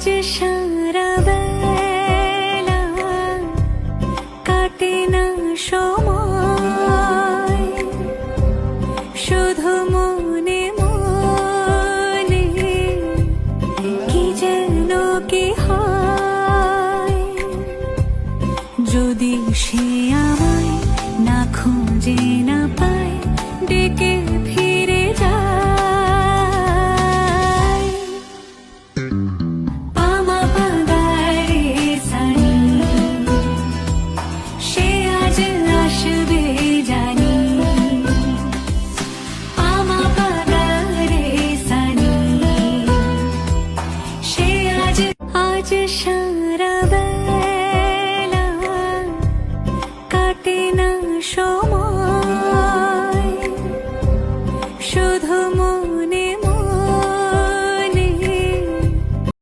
আজ সারা বেলা কাটে না সময়, শুধু মনে মনে কি যেন কি হয়। যদি সে আমায় না খুঁজে না পায়, ডেকে ফিরে যায়। পামা পাগারে সানি, সে আজ আসবে জানি। পামা পাগারে সানি, সে আজ সারা বেলা কাটে না সময়।